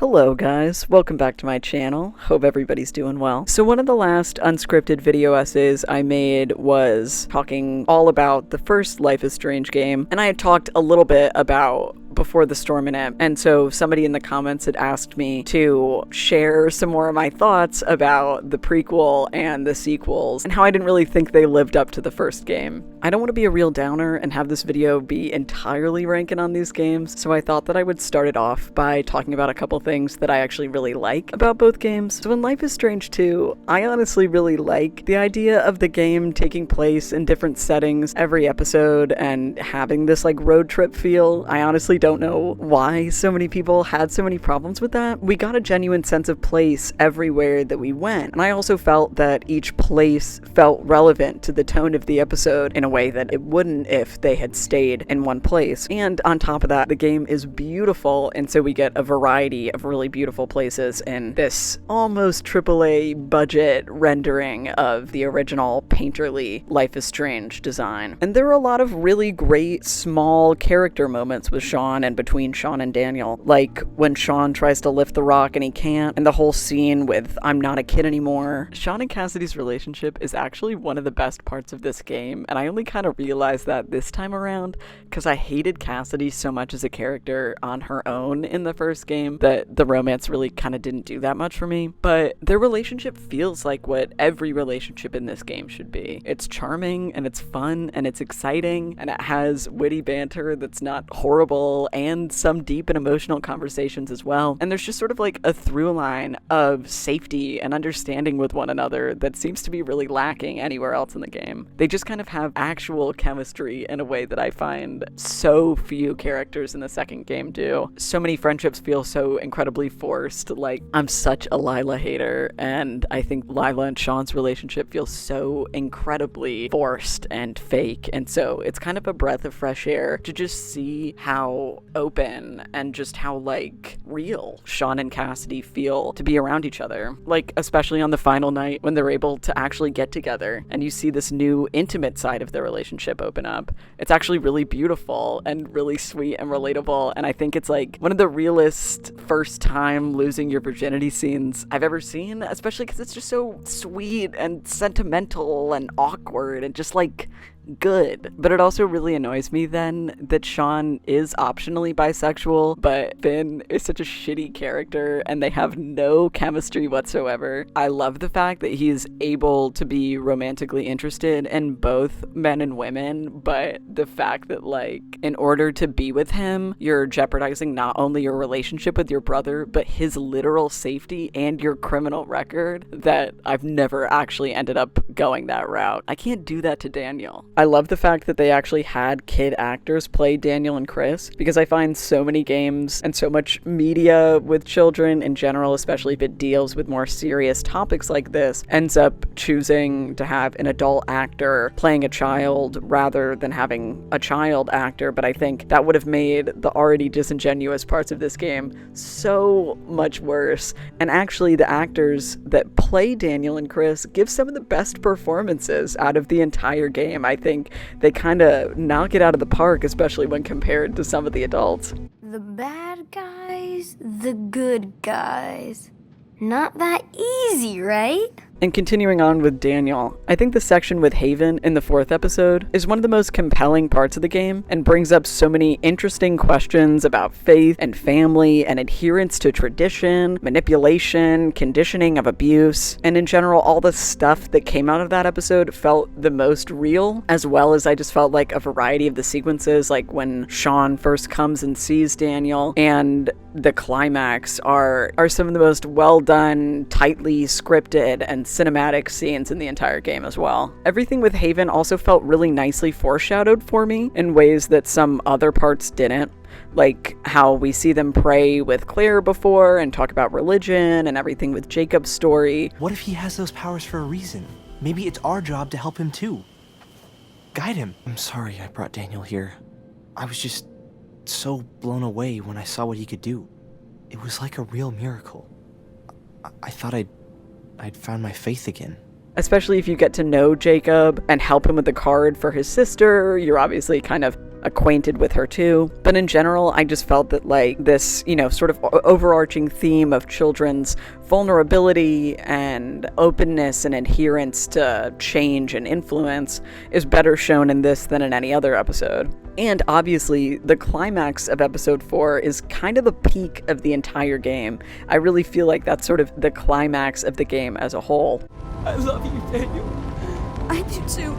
Hello guys, welcome back to my channel. Hope everybody's doing well. So one of the last unscripted video essays I made was talking all about the first Life is Strange game, and I had talked a little bit about Before the Storm in it, and so somebody in the comments had asked me to share some more of my thoughts about the prequel and the sequels, and how I didn't really think they lived up to the first game. I don't want to be a real downer and have this video be entirely ranking on these games, so I thought that I would start it off by talking about a couple things that I actually really like about both games. So in Life is Strange 2, I honestly really like the idea of the game taking place in different settings every episode and having this like road trip feel. I honestly don't know why so many people had so many problems with that. We got a genuine sense of place everywhere that we went, and I also felt that each place felt relevant to the tone of the episode in a way that it wouldn't if they had stayed in one place. And on top of that, the game is beautiful, and so we get a variety of really beautiful places in this almost AAA budget rendering of the original painterly Life is Strange design. And there are a lot of really great small character moments with Sean and between Sean and Daniel, like when Sean tries to lift the rock and he can't, and the whole scene with "I'm not a kid anymore." Sean and Cassidy's relationship is actually one of the best parts of this game, and I only kind of realized that this time around because I hated Cassidy so much as a character on her own in the first game that the romance really kind of didn't do that much for me. But their relationship feels like what every relationship in this game should be. It's charming and it's fun and it's exciting and it has witty banter that's not horrible and some deep and emotional conversations as well. And there's just sort of like a through line of safety and understanding with one another that seems to be really lacking anywhere else in the game. They just kind of have actual chemistry in a way that I find so few characters in the second game do. So many friendships feel so incredibly forced. Like, I'm such a Lila hater, and I think Lila and Sean's relationship feels so incredibly forced and fake, and so it's kind of a breath of fresh air to just see how open and just how like real Sean and Cassidy feel to be around each other. Like, especially on the final night when they're able to actually get together and you see this new intimate side of their relationship open up. It's actually really beautiful and really sweet and relatable, and I think it's like one of the realest first time losing your virginity scenes I've ever seen, especially because it's just so sweet and sentimental and awkward and just like good. But it also really annoys me then that Sean is optionally bisexual, but Finn is such a shitty character and they have no chemistry whatsoever. I love the fact that he's able to be romantically interested in both men and women, but the fact that like in order to be with him, you're jeopardizing not only your relationship with your brother, but his literal safety and your criminal record, that I've never actually ended up going that route. I can't do that to Daniel. I love the fact that they actually had kid actors play Daniel and Chris, because I find so many games and so much media with children in general, especially if it deals with more serious topics like this, ends up choosing to have an adult actor playing a child rather than having a child actor. But I think that would have made the already disingenuous parts of this game so much worse. And actually the actors that play Daniel and Chris give some of the best performances out of the entire game. I think they kind of knock it out of the park, especially when compared to some of the adults. The bad guys, the good guys. Not that easy, right? And continuing on with Daniel, I think the section with Haven in the 4th episode is one of the most compelling parts of the game and brings up so many interesting questions about faith and family and adherence to tradition, manipulation, conditioning of abuse, and in general, all the stuff that came out of that episode felt the most real, as well as I just felt like a variety of the sequences, like when Sean first comes and sees Daniel, and the climax are some of the most well done, tightly scripted, and cinematic scenes in the entire game as well. Everything with Haven also felt really nicely foreshadowed for me in ways that some other parts didn't. Like how we see them pray with Claire before and talk about religion and everything with Jacob's story. What if he has those powers for a reason? Maybe it's our job to help him too. Guide him. I'm sorry I brought Daniel here. I was just so blown away when I saw what he could do. It was like a real miracle. I thought I'd found my faith again. Especially if you get to know Jacob and help him with the card for his sister, you're obviously kind of acquainted with her too. But in general, I just felt that like this, sort of overarching theme of children's vulnerability and openness and adherence to change and influence is better shown in this than in any other episode. And obviously, the climax of episode 4 is kind of the peak of the entire game. I really feel like that's sort of the climax of the game as a whole. I love you, Daniel. I do too.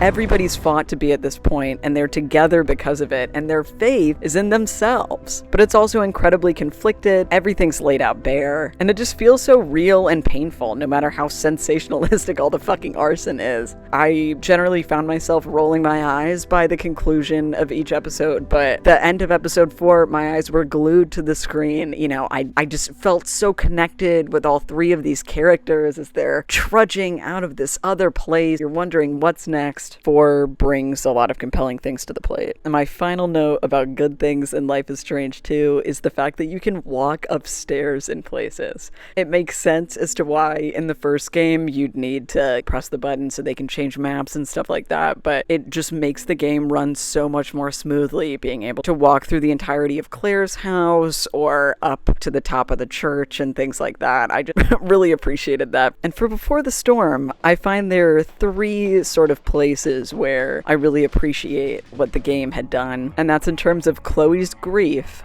Everybody's fought to be at this point, and they're together because of it, and their faith is in themselves. But it's also incredibly conflicted, everything's laid out bare, and it just feels so real and painful, no matter how sensationalistic all the fucking arson is. I generally found myself rolling my eyes by the conclusion of each episode, but the end of episode 4, my eyes were glued to the screen. I just felt so connected with all 3 of these characters as they're trudging out of this other place. You're wondering what's next. 4 brings a lot of compelling things to the plate. And my final note about good things in Life is Strange 2 is the fact that you can walk upstairs in places. It makes sense as to why in the first game you'd need to press the button so they can change maps and stuff like that, but it just makes the game run so much more smoothly, being able to walk through the entirety of Claire's house or up to the top of the church and things like that. I just really appreciated that. And for Before the Storm, I find there are 3 sort of places where I really appreciate what the game had done, and that's in terms of Chloe's grief,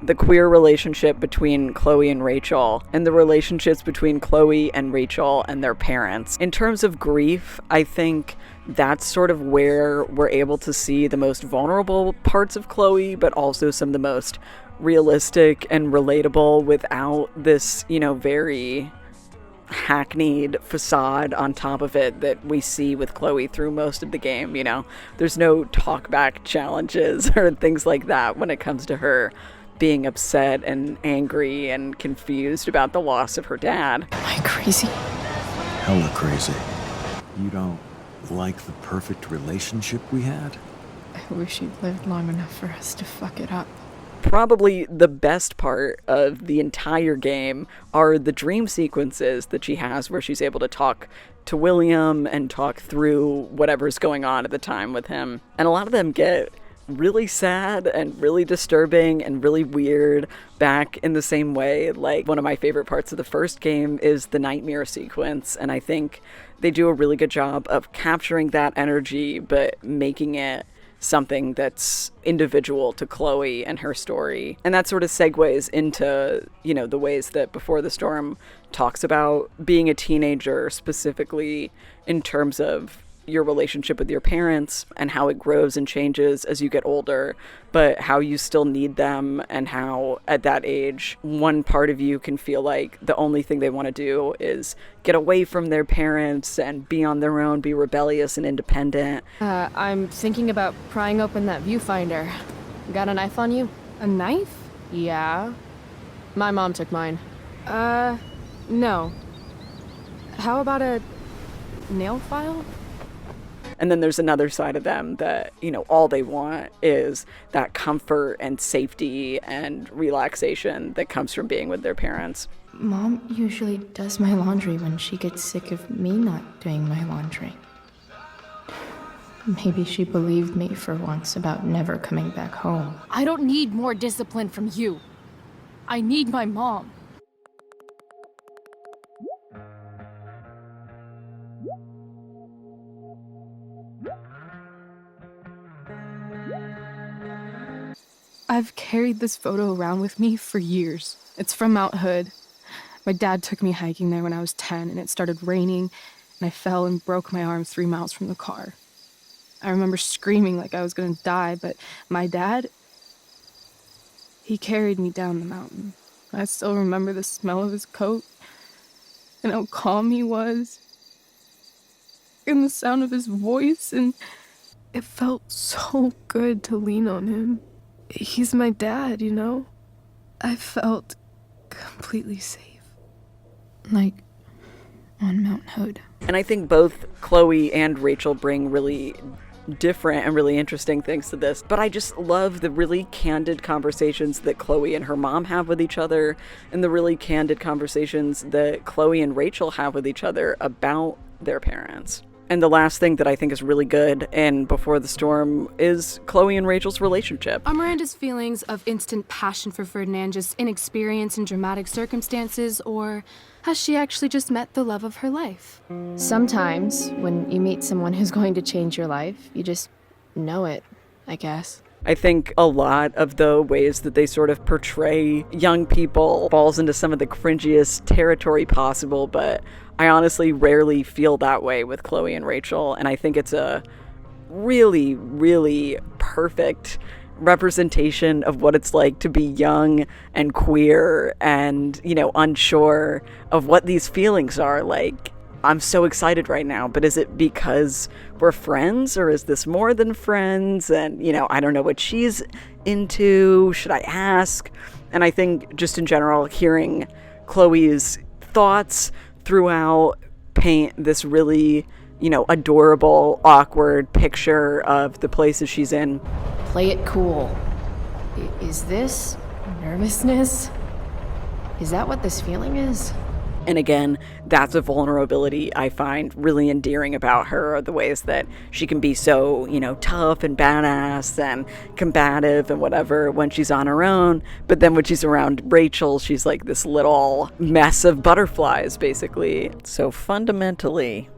the queer relationship between Chloe and Rachel, and the relationships between Chloe and Rachel and their parents. In terms of grief, I think that's sort of where we're able to see the most vulnerable parts of Chloe, but also some of the most realistic and relatable without this, very hackneyed facade on top of it that we see with Chloe through most of the game. There's no talkback challenges or things like that when it comes to her being upset and angry and confused about the loss of her dad. Am I crazy? Hella crazy. You don't like the perfect relationship we had? I wish you'd lived long enough for us to fuck it up. Probably the best part of the entire game are the dream sequences that she has where she's able to talk to William and talk through whatever's going on at the time with him. And a lot of them get really sad and really disturbing and really weird back in the same way. Like, one of my favorite parts of the first game is the nightmare sequence, and I think they do a really good job of capturing that energy but making it something that's individual to Chloe and her story. And that sort of segues into, the ways that Before the Storm talks about being a teenager, specifically in terms of your relationship with your parents and how it grows and changes as you get older, but how you still need them, and how at that age one part of you can feel like the only thing they want to do is get away from their parents and be on their own, be rebellious and independent. I'm thinking about prying open that viewfinder. Got a knife on you? A knife? Yeah. My mom took mine. No. How about a nail file? And then there's another side of them that, all they want is that comfort and safety and relaxation that comes from being with their parents. Mom usually does my laundry when she gets sick of me not doing my laundry. Maybe she believed me for once about never coming back home. I don't need more discipline from you. I need my mom. I've carried this photo around with me for years. It's from Mount Hood. My dad took me hiking there when I was 10, and it started raining, and I fell and broke my arm 3 miles from the car. I remember screaming like I was gonna die, but my dad, he carried me down the mountain. I still remember the smell of his coat, and how calm he was, and the sound of his voice, and it felt so good to lean on him. He's my dad, I felt completely safe. Like on Mount Hood. And I think both Chloe and Rachel bring really different and really interesting things to this, but I just love the really candid conversations that Chloe and her mom have with each other, and the really candid conversations that Chloe and Rachel have with each other about their parents. And the last thing that I think is really good in Before the Storm is Chloe and Rachel's relationship. Are Miranda's feelings of instant passion for Ferdinand just inexperience in dramatic circumstances, or has she actually just met the love of her life? Sometimes, when you meet someone who's going to change your life, you just know it, I guess. I think a lot of the ways that they sort of portray young people falls into some of the cringiest territory possible, but I honestly rarely feel that way with Chloe and Rachel, and I think it's a really, really perfect representation of what it's like to be young and queer and, you know, unsure of what these feelings are. Like, I'm so excited right now, but is it because we're friends, or is this more than friends? And, you know, I don't know what she's into. Should I ask? And I think just in general, hearing Chloe's thoughts throughout paint this really, you know, adorable, awkward picture of the places she's in. Play it cool. Is this nervousness? Is that what this feeling is? And again, that's a vulnerability I find really endearing about her, are the ways that she can be so, you know, tough and badass and combative and whatever when she's on her own. But then when she's around Rachel, she's like this little mess of butterflies, basically. So fundamentally,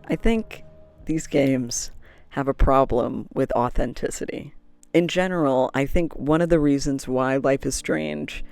I think these games have a problem with authenticity. In general, I think one of the reasons why Life is Strange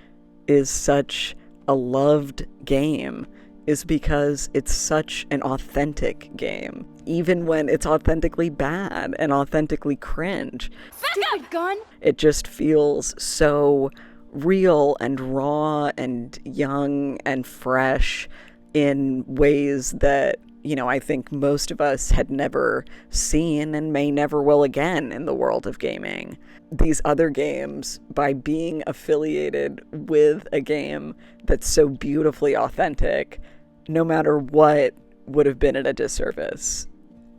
is such a loved game is because it's such an authentic game, even when it's authentically bad and authentically cringe. Stupid gun! It just feels so real and raw and young and fresh in ways that, you know, I think most of us had never seen and may never will again in the world of gaming. These other games, by being affiliated with a game that's so beautifully authentic, no matter what, would have been at a disservice.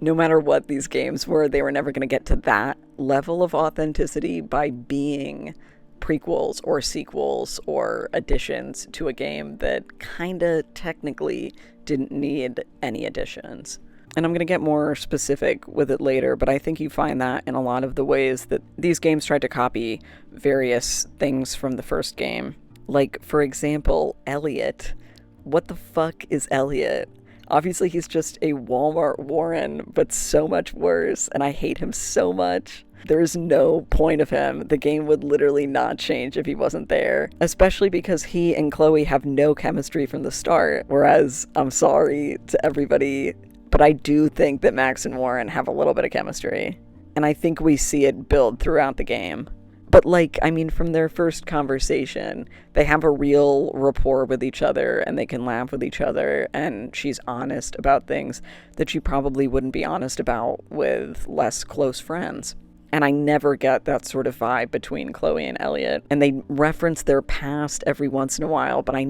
No matter what these games were, they were never going to get to that level of authenticity by being prequels or sequels or additions to a game that kind of technically didn't need any additions. And I'm going to get more specific with it later, but I think you find that in a lot of the ways that these games tried to copy various things from the first game. Like, for example, Elliot. What the fuck is Elliot? Obviously, he's just a Walmart Warren, but so much worse, and I hate him so much. There's no point of him. The game would literally not change if he wasn't there, especially because he and Chloe have no chemistry from the start, whereas, I'm sorry to everybody, but I do think that Max and Warren have a little bit of chemistry, and I think we see it build throughout the game. But, like, I mean, from their first conversation, they have a real rapport with each other, and they can laugh with each other, and she's honest about things that she probably wouldn't be honest about with less close friends. And I never get that sort of vibe between Chloe and Elliot. And they reference their past every once in a while, but I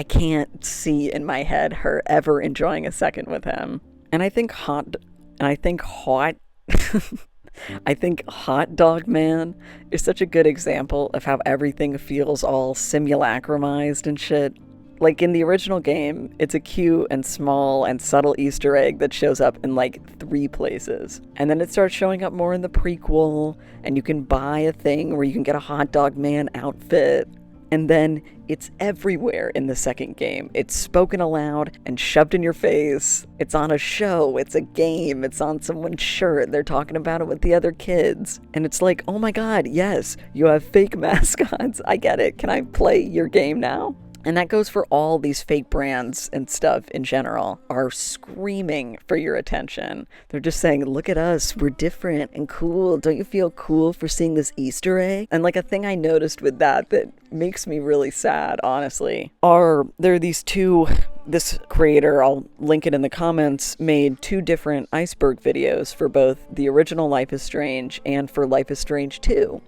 can't see in my head her ever enjoying a second with him. And I think Hot Dog Man is such a good example of how everything feels all simulacrumized and shit. Like, in the original game, it's a cute and small and subtle Easter egg that shows up in like 3 places. And then it starts showing up more in the prequel, and you can buy a thing where you can get a Hot Dog Man outfit. And then it's everywhere in the second game. It's spoken aloud and shoved in your face. It's on a show. It's a game. It's on someone's shirt. They're talking about it with the other kids. And it's like, oh my god, yes, you have fake mascots. I get it. Can I play your game now? And that goes for all these fake brands and stuff in general, are screaming for your attention. They're just saying, look at us, we're different and cool. Don't you feel cool for seeing this Easter egg? And like a thing I noticed with that makes me really sad, honestly, there are these this creator, I'll link it in the comments, made 2 different iceberg videos for both the original Life is Strange and for Life is Strange 2.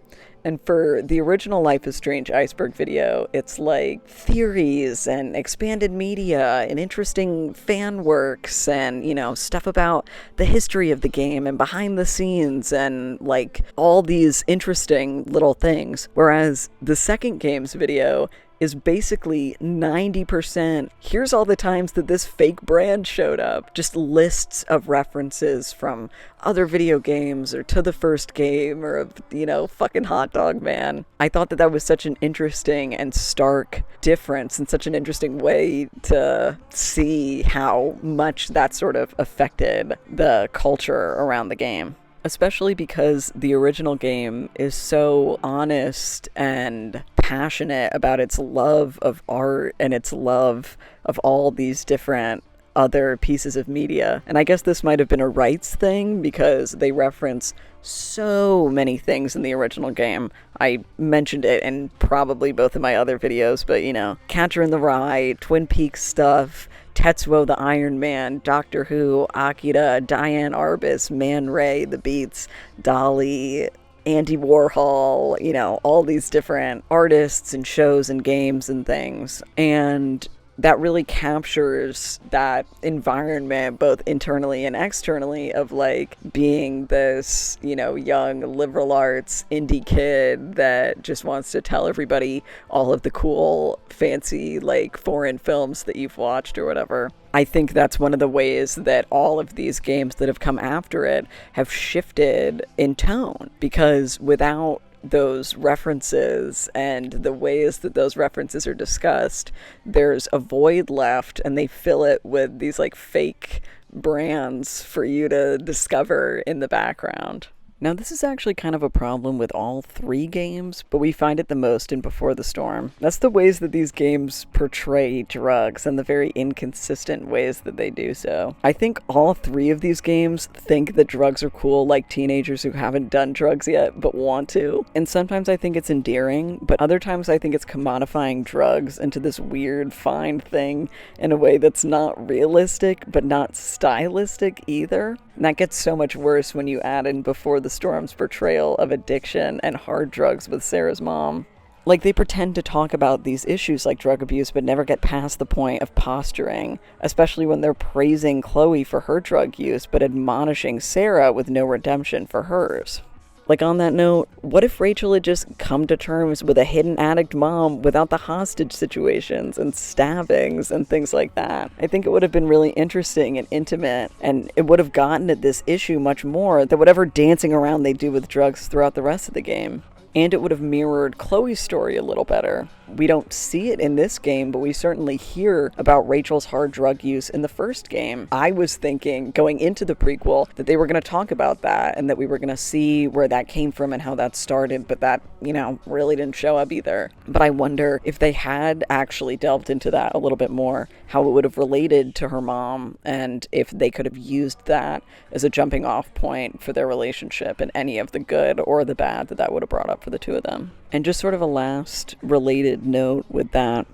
And for the original Life is Strange iceberg video, it's like theories and expanded media and interesting fan works and, you know, stuff about the history of the game and behind the scenes and like all these interesting little things. Whereas the second game's video is basically 90%. Here's all the times that this fake brand showed up. Just lists of references from other video games or to the first game or, fucking Hot Dog Man. I thought that that was such an interesting and stark difference and such an interesting way to see how much that sort of affected the culture around the game. Especially because the original game is so honest and passionate about its love of art and its love of all these different other pieces of media. And I guess this might have been a rights thing because they reference so many things in the original game. I mentioned it in probably both of my other videos, but Catcher in the Rye, Twin Peaks stuff, Tetsuo the Iron Man, Doctor Who, Akira, Diane Arbus, Man Ray, The Beats, Dolly, Andy Warhol, all these different artists and shows and games and things. And that really captures that environment both internally and externally of being this, young liberal arts indie kid that just wants to tell everybody all of the cool, fancy, foreign films that you've watched or whatever. I think that's one of the ways that all of these games that have come after it have shifted in tone, because without those references and the ways that those references are discussed, there's a void left, and they fill it with these fake brands for you to discover in the background. Now, this is actually kind of a problem with all three games, but we find it the most in Before the Storm. That's the ways that these games portray drugs and the very inconsistent ways that they do so. I think all three of these games think that drugs are cool, like teenagers who haven't done drugs yet but want to. And sometimes I think it's endearing, but other times I think it's commodifying drugs into this weird, fine thing in a way that's not realistic, but not stylistic either. And that gets so much worse when you add in Before the Storm's portrayal of addiction and hard drugs with Sarah's mom. They pretend to talk about these issues like drug abuse, but never get past the point of posturing, especially when they're praising Chloe for her drug use, but admonishing Sarah with no redemption for hers. On that note, what if Rachel had just come to terms with a hidden addict mom without the hostage situations and stabbings and things like that? I think it would have been really interesting and intimate, and it would have gotten at this issue much more than whatever dancing around they do with drugs throughout the rest of the game. And it would have mirrored Chloe's story a little better. We don't see it in this game, but we certainly hear about Rachel's hard drug use in the first game. I was thinking, going into the prequel, that they were going to talk about that and that we were going to see where that came from and how that started, but that, really didn't show up either. But I wonder if they had actually delved into that a little bit more, how it would have related to her mom, and if they could have used that as a jumping off point for their relationship and any of the good or the bad that would have brought up for the two of them. And just sort of a last related note with that,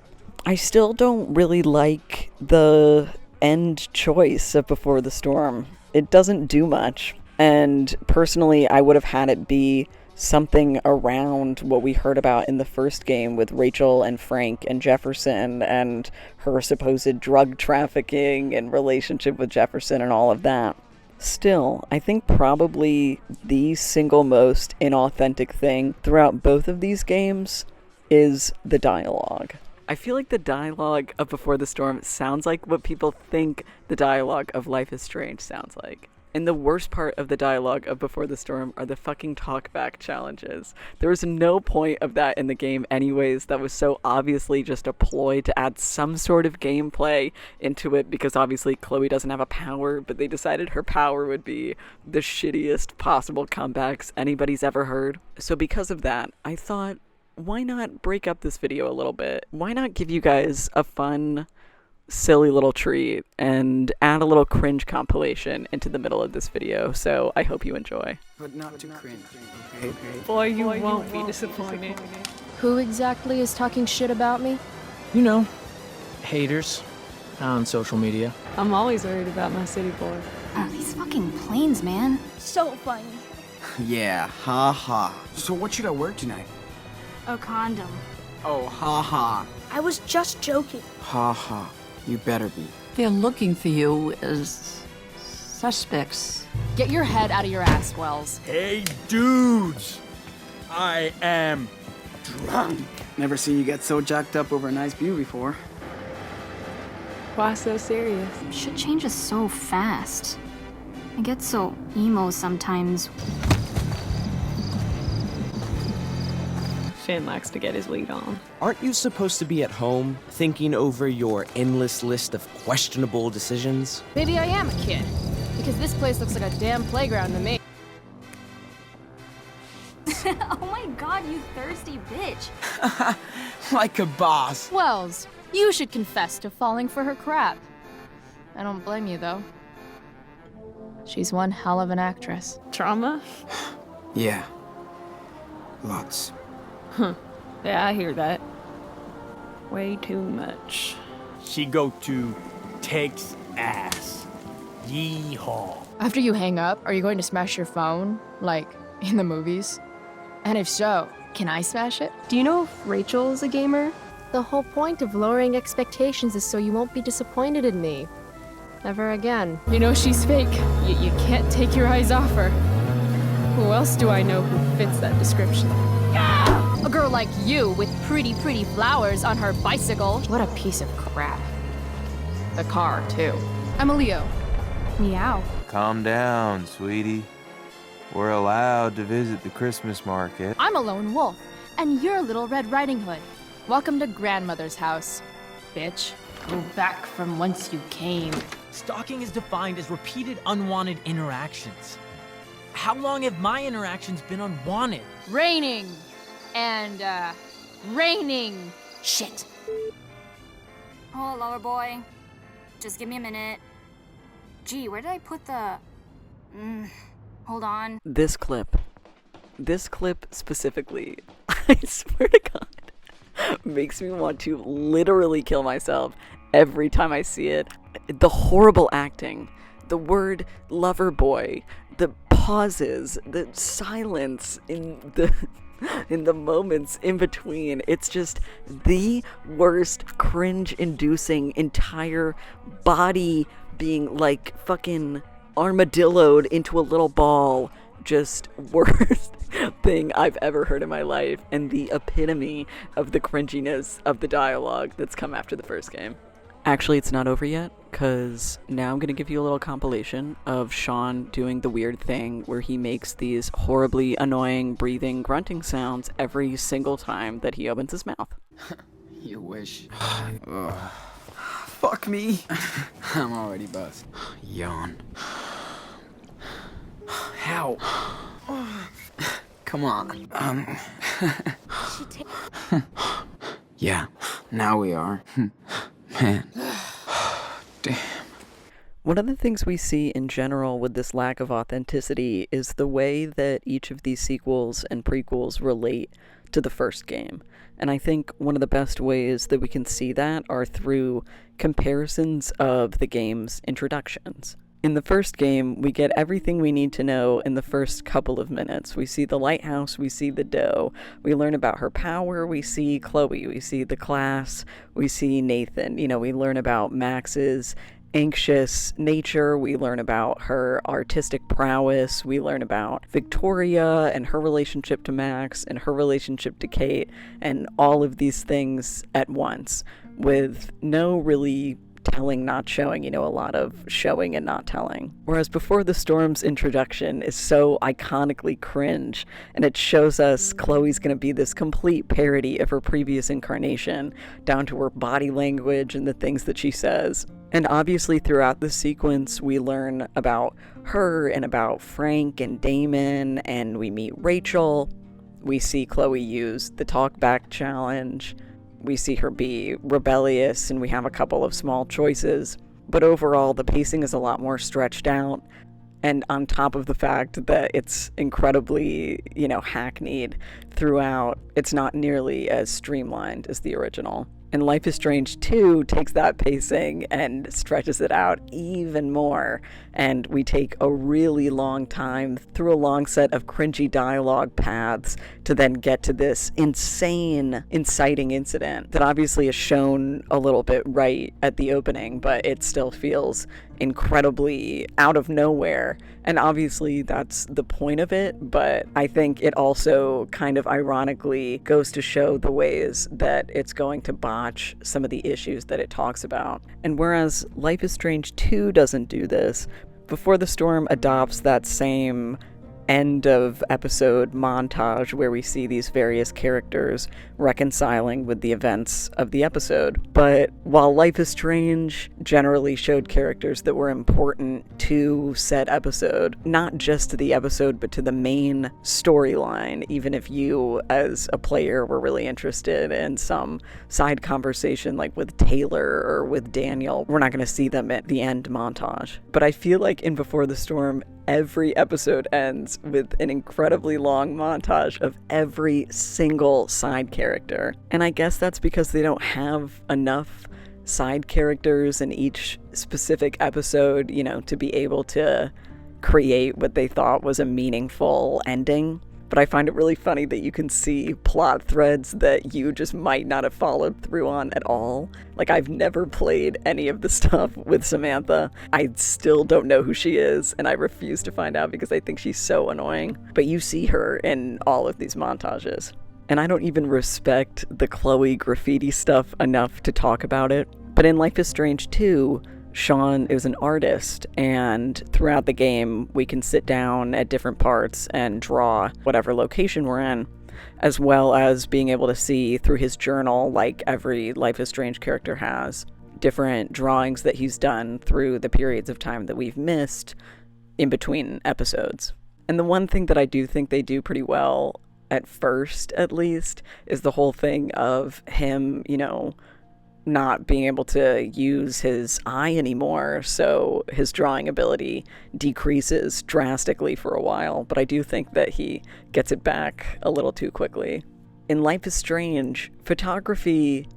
I still don't really like the end choice of Before the Storm. It doesn't do much, and personally I would have had it be something around what we heard about in the first game with Rachel and Frank and Jefferson and her supposed drug trafficking and relationship with Jefferson and all of that. Still, I think probably the single most inauthentic thing throughout both of these games is the dialogue. I feel like the dialogue of Before the Storm sounds like what people think the dialogue of Life is Strange sounds like. And the worst part of the dialogue of Before the Storm are the fucking talkback challenges. There was no point of that in the game anyways. That was so obviously just a ploy to add some sort of gameplay into it, because obviously Chloe doesn't have a power, but they decided her power would be the shittiest possible comebacks anybody's ever heard. So because of that, I thought, why not break up this video a little bit? Why not give you guys a fun, silly little treat and add a little cringe compilation into the middle of this video, so I hope you enjoy. But not too cringe, okay? Boy, you won't be disappointed. Who exactly is talking shit about me? Haters on social media. I'm always worried about my city boy. Oh, these fucking planes, man. So funny. Yeah, ha. So what should I wear tonight? A condom. Oh, ha. I was just joking. Ha. You better be. They're looking for you as suspects. Get your head out of your ass, Wells. Hey, dudes! I am drunk. Never seen you get so jacked up over a nice view before. Why so serious? Shit changes so fast. I get so emo sometimes. Finn likes to get his weed on. Aren't you supposed to be at home, thinking over your endless list of questionable decisions? Maybe I am a kid, because this place looks like a damn playground to me. Oh my god, you thirsty bitch. Like a boss. Wells, you should confess to falling for her crap. I don't blame you, though. She's one hell of an actress. Trauma? Yeah. Lots. Yeah, I hear that. Way too much. She go to takes ass. Yeehaw. After you hang up, are you going to smash your phone? Like, in the movies? And if so, can I smash it? Do you know if Rachel is a gamer? The whole point of lowering expectations is so you won't be disappointed in me. Never again. You know she's fake. You can't take your eyes off her. Who else do I know who fits that description? A girl like you with pretty flowers on her bicycle. What a piece of crap. The car, too. I'm a Leo. Meow. Calm down, sweetie. We're allowed to visit the Christmas market. I'm a lone wolf, and you're Little Red Riding Hood. Welcome to grandmother's house, bitch. Go back from whence you came. Stalking is defined as repeated unwanted interactions. How long have my interactions been unwanted? Raining. And, raining. Shit. Oh, lover boy. Just give me a minute. Gee, where did I put the... hold on. This clip specifically, I swear to God, makes me want to literally kill myself every time I see it. The horrible acting, the word lover boy, the pauses, the silence in the moments in between. It's just the worst cringe-inducing entire body being like fucking armadilloed into a little ball. Just worst thing I've ever heard in my life, and the epitome of the cringiness of the dialogue that's come after the first game. Actually, it's not over yet, because now I'm going to give you a little compilation of Sean doing the weird thing where he makes these horribly annoying breathing, grunting sounds every single time that he opens his mouth. You wish. Fuck me. I'm already buzzed. Yawn. How? Come on. Yeah, now we are. Man. Damn. One of the things we see in general with this lack of authenticity is the way that each of these sequels and prequels relate to the first game. And I think one of the best ways that we can see that are through comparisons of the game's introductions. In the first game, we get everything we need to know in the first couple of minutes. We see the lighthouse, we see the doe, we learn about her power, we see Chloe, we see the class, we see Nathan. We learn about Max's anxious nature, we learn about her artistic prowess, we learn about Victoria and her relationship to Max and her relationship to Kate, and all of these things at once, with no really telling, not showing, a lot of showing and not telling. Whereas Before the Storm's introduction is so iconically cringe, and it shows us Chloe's gonna be this complete parody of her previous incarnation, down to her body language and the things that she says. And obviously throughout the sequence, we learn about her and about Frank and Damon, and we meet Rachel. We see Chloe use the talkback challenge. We see her be rebellious, and we have a couple of small choices. But overall, the pacing is a lot more stretched out. And on top of the fact that it's incredibly, hackneyed throughout, it's not nearly as streamlined as the original. And Life is Strange 2 takes that pacing and stretches it out even more. And we take a really long time through a long set of cringy dialogue paths to then get to this insane, inciting incident that obviously is shown a little bit right at the opening, but it still feels incredibly out of nowhere. And obviously that's the point of it, but I think it also kind of of ironically goes to show the ways that it's going to botch some of the issues that it talks about. And whereas Life is Strange 2 doesn't do this, Before the Storm adopts that same end of episode montage where we see these various characters reconciling with the events of the episode. But while Life is Strange generally showed characters that were important to said episode, not just to the episode but to the main storyline, even if you as a player were really interested in some side conversation like with Taylor or with Daniel, we're not going to see them at the end montage. But I feel like in Before the Storm, every episode ends with an incredibly long montage of every single side character. And I guess that's because they don't have enough side characters in each specific episode, you know, to be able to create what they thought was a meaningful ending. But I find it really funny that you can see plot threads that you just might not have followed through on at all. Like, I've never played any of the stuff with Samantha. I still don't know who she is, and I refuse to find out because I think she's so annoying. But you see her in all of these montages. And I don't even respect the Chloe graffiti stuff enough to talk about it. But in Life is Strange 2, Sean is an artist, and throughout the game we can sit down at different parts and draw whatever location we're in, as well as being able to see through his journal, like every Life is Strange character has, different drawings that he's done through the periods of time that we've missed in between episodes. And the one thing that I do think they do pretty well, at first at least, is the whole thing of him, you know, not being able to use his eye anymore, so his drawing ability decreases drastically for a while, but I do think that he gets it back a little too quickly. In Life is Strange, photography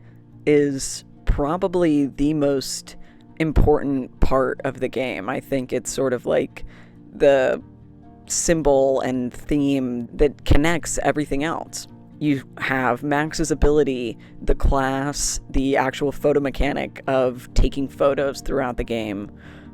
is probably the most important part of the game. I think it's sort of like the symbol and theme that connects everything else. You have Max's ability, the class, the actual photo mechanic of taking photos throughout the game,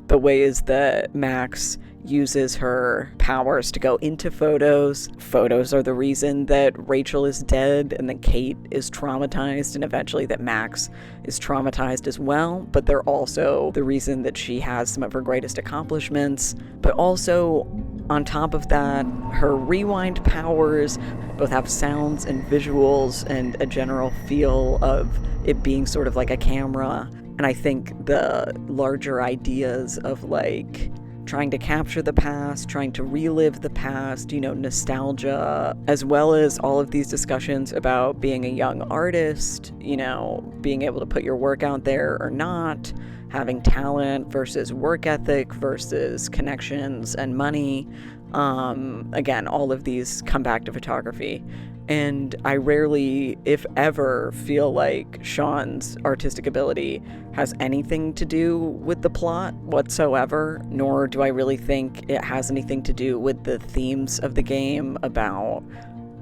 the ways that Max uses her powers to go into photos. Photos are the reason that Rachel is dead and that Kate is traumatized, and eventually that Max is traumatized as well, but they're also the reason that she has some of her greatest accomplishments. But also, on top of that, her rewind powers both have sounds and visuals and a general feel of it being sort of like a camera. And I think the larger ideas of like trying to capture the past, trying to relive the past, you know, nostalgia, as well as all of these discussions about being a young artist, you know, being able to put your work out there or not, having talent versus work ethic versus connections and money. Again, all of these come back to photography. And I rarely, if ever, feel like Sean's artistic ability has anything to do with the plot whatsoever, nor do I really think it has anything to do with the themes of the game about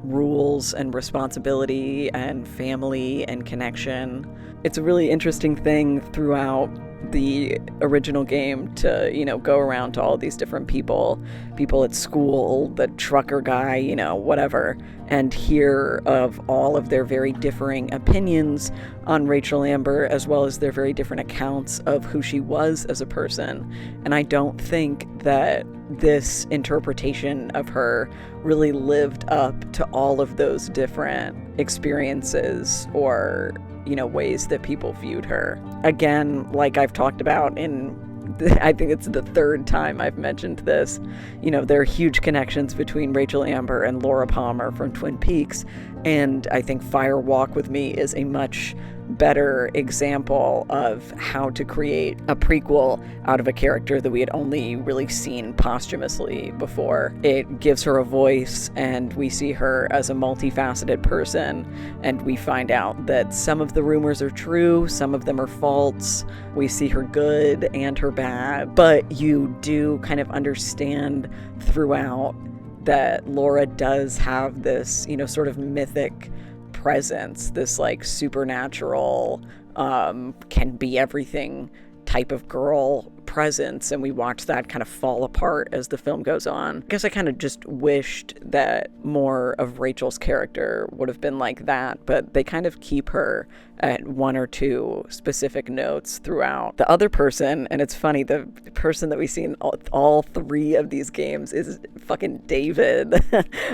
rules and responsibility and family and connection. It's a really interesting thing throughout the original game to, you know, go around to all these different people at school, the trucker guy, you know, whatever, and hear of all of their very differing opinions on Rachel Amber, as well as their very different accounts of who she was as a person. And I don't think that this interpretation of her really lived up to all of those different experiences or, you know, ways that people viewed her. Again, like I've talked about I think it's the third time I've mentioned this, you know, there are huge connections between Rachel Amber and Laura Palmer from Twin Peaks, and I think Fire Walk With Me is a much better example of how to create a prequel out of a character that we had only really seen posthumously before. It gives her a voice, and we see her as a multifaceted person, and we find out that some of the rumors are true, some of them are false. We see her good and her bad, but you do kind of understand throughout that Laura does have this, you know, sort of mythic presence, this like supernatural, can be everything type of girl presence, and we watch that kind of fall apart as the film goes on. I guess I kind of just wished that more of Rachel's character would have been like that, but they kind of keep her at one or two specific notes throughout. The other person, and it's funny, the person that we see in all three of these games is fucking David.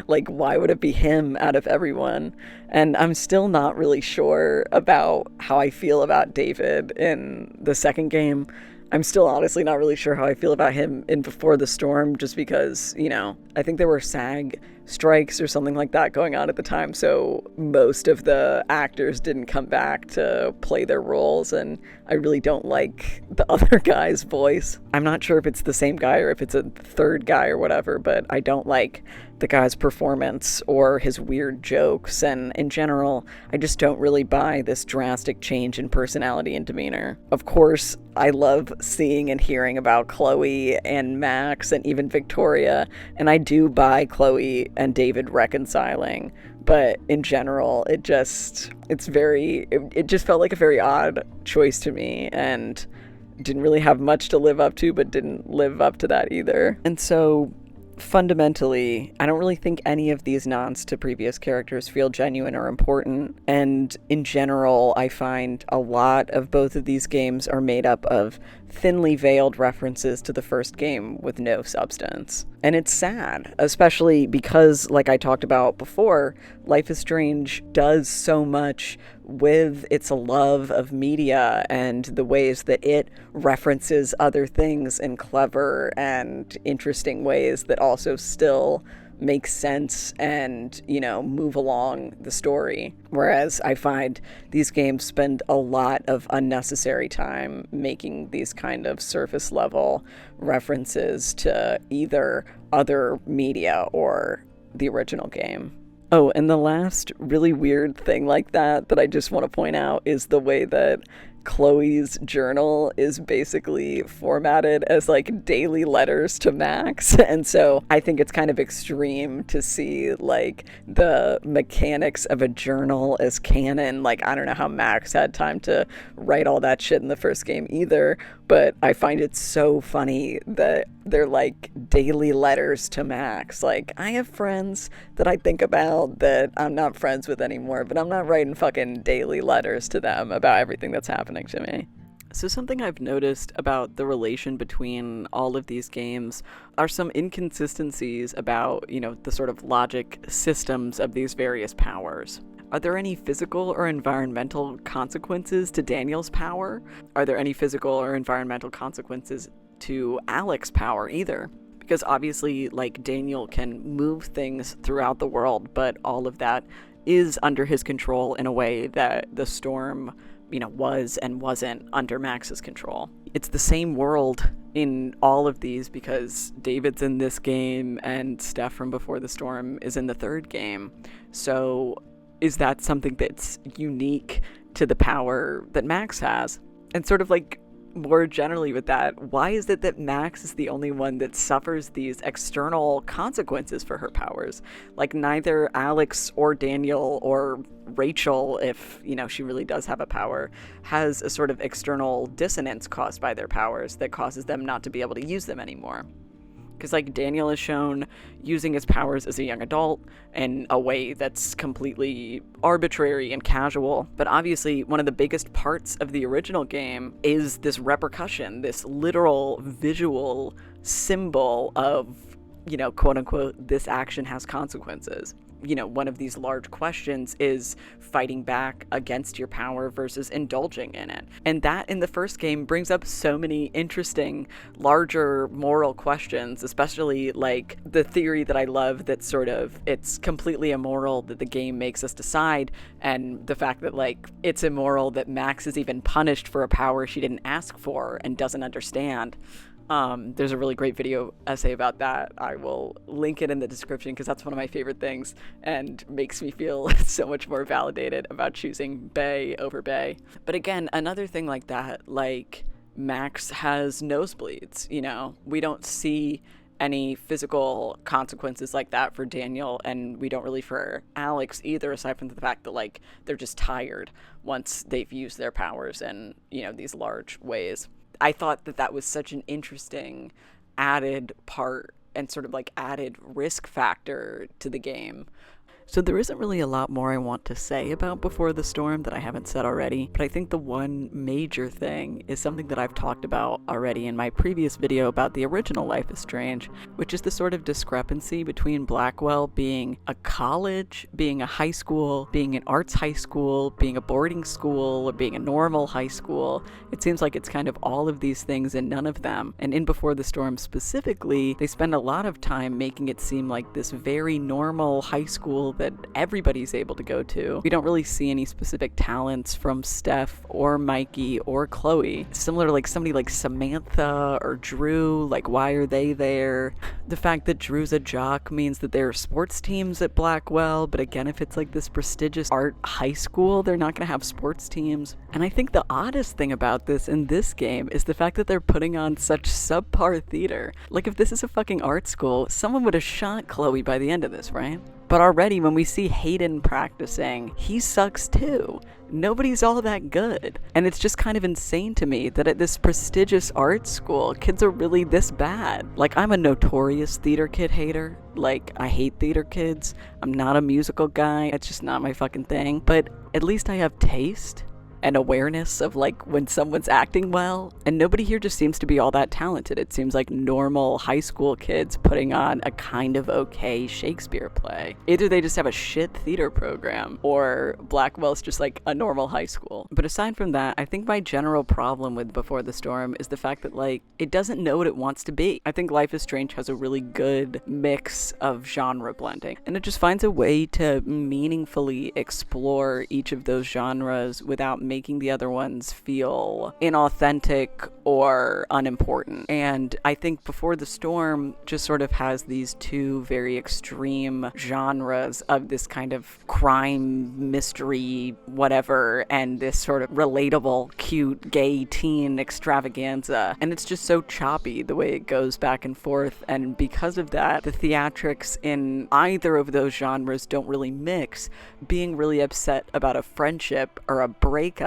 Like, why would it be him out of everyone? And I'm still not really sure about how I feel about David in the second game. I'm still honestly not really sure how I feel about him in Before the Storm, just because, you know, I think there were SAG strikes or something like that going on at the time, so most of the actors didn't come back to play their roles, and I really don't like the other guy's voice. I'm not sure if it's the same guy or if it's a third guy or whatever, but I don't like the guy's performance or his weird jokes, and in general, I just don't really buy this drastic change in personality and demeanor. Of course, I love seeing and hearing about Chloe and Max and even Victoria, and I do buy Chloe and David reconciling, but in general, it just felt like a very odd choice to me, and didn't really have much to live up to, but didn't live up to that either. And so fundamentally, I don't really think any of these nods to previous characters feel genuine or important, and in general, I find a lot of both of these games are made up of thinly veiled references to the first game with no substance. And it's sad, especially because, like I talked about before, Life is Strange does so much with its love of media and the ways that it references other things in clever and interesting ways that also still make sense and, you know, move along the story. Whereas I find these games spend a lot of unnecessary time making these kind of surface level references to either other media or the original game. Oh, and the last really weird thing like that I just want to point out is the way that Chloe's journal is basically formatted as like daily letters to Max. And so I think it's kind of extreme to see like the mechanics of a journal as canon. Like, I don't know how Max had time to write all that shit in the first game either, but I find it so funny that they're like daily letters to Max. Like, I have friends that I think about that I'm not friends with anymore, but I'm not writing fucking daily letters to them about everything that's happening to me. So something I've noticed about the relation between all of these games are some inconsistencies about, you know, the sort of logic systems of these various powers. Are there any physical or environmental consequences to Daniel's power? Are there any physical or environmental consequences to Alec's power either? Because obviously, like, Daniel can move things throughout the world, but all of that is under his control in a way that the storm, you know, was and wasn't under Max's control. It's the same world in all of these because David's in this game and Steph from Before the Storm is in the third game. So is that something that's unique to the power that Max has? And sort of like more generally with that, why is it that Max is the only one that suffers these external consequences for her powers? Like, neither Alex or Daniel or Rachel, if, you know, she really does have a power, has a sort of external dissonance caused by their powers that causes them not to be able to use them anymore. Because, like, Daniel is shown using his powers as a young adult in a way that's completely arbitrary and casual. But obviously, one of the biggest parts of the original game is this repercussion, this literal visual symbol of, you know, quote unquote, this action has consequences. You know, one of these large questions is fighting back against your power versus indulging in it. And that in the first game brings up so many interesting, larger moral questions, especially like the theory that I love that sort of it's completely immoral that the game makes us decide, and the fact that like it's immoral that Max is even punished for a power she didn't ask for and doesn't understand. There's a really great video essay about that. I will link it in the description because that's one of my favorite things and makes me feel so much more validated about choosing Bay over Bay. But again, another thing like that, like Max has nosebleeds, you know, we don't see any physical consequences like that for Daniel, and we don't really for Alex either, aside from the fact that, like, they're just tired once they've used their powers in, you know, these large ways. I thought that that was such an interesting added part and sort of like added risk factor to the game. So there isn't really a lot more I want to say about Before the Storm that I haven't said already, but I think the one major thing is something that I've talked about already in my previous video about the original Life is Strange, which is the sort of discrepancy between Blackwell being a college, being a high school, being an arts high school, being a boarding school, or being a normal high school. It seems like it's kind of all of these things and none of them. And in Before the Storm specifically, they spend a lot of time making it seem like this very normal high school that everybody's able to go to. We don't really see any specific talents from Steph or Mikey or Chloe. Similar to like somebody like Samantha or Drew, like why are they there? The fact that Drew's a jock means that there are sports teams at Blackwell, but again, if it's like this prestigious art high school, they're not going to have sports teams. And I think the oddest thing about this in this game is the fact that they're putting on such subpar theater. Like if this is a fucking art school, someone would have shot Chloe by the end of this, right? But already when we see Hayden practicing, he sucks too. Nobody's all that good. And it's just kind of insane to me that at this prestigious art school, kids are really this bad. Like, I'm a notorious theater kid hater. Like, I hate theater kids. I'm not a musical guy. It's just not my fucking thing. But at least I have taste and awareness of like when someone's acting well, and nobody here just seems to be all that talented. It seems like normal high school kids putting on a kind of okay Shakespeare play. Either they just have a shit theater program or Blackwell's just like a normal high school. But aside from that, I think my general problem with Before the Storm is the fact that like it doesn't know what it wants to be. I think Life is Strange has a really good mix of genre blending, and it just finds a way to meaningfully explore each of those genres without making the other ones feel inauthentic or unimportant. And I think Before the Storm just sort of has these two very extreme genres of this kind of crime, mystery, whatever, and this sort of relatable, cute, gay teen extravaganza. And it's just so choppy the way it goes back and forth. And because of that, the theatrics in either of those genres don't really mix. Being really upset about a friendship or a breakup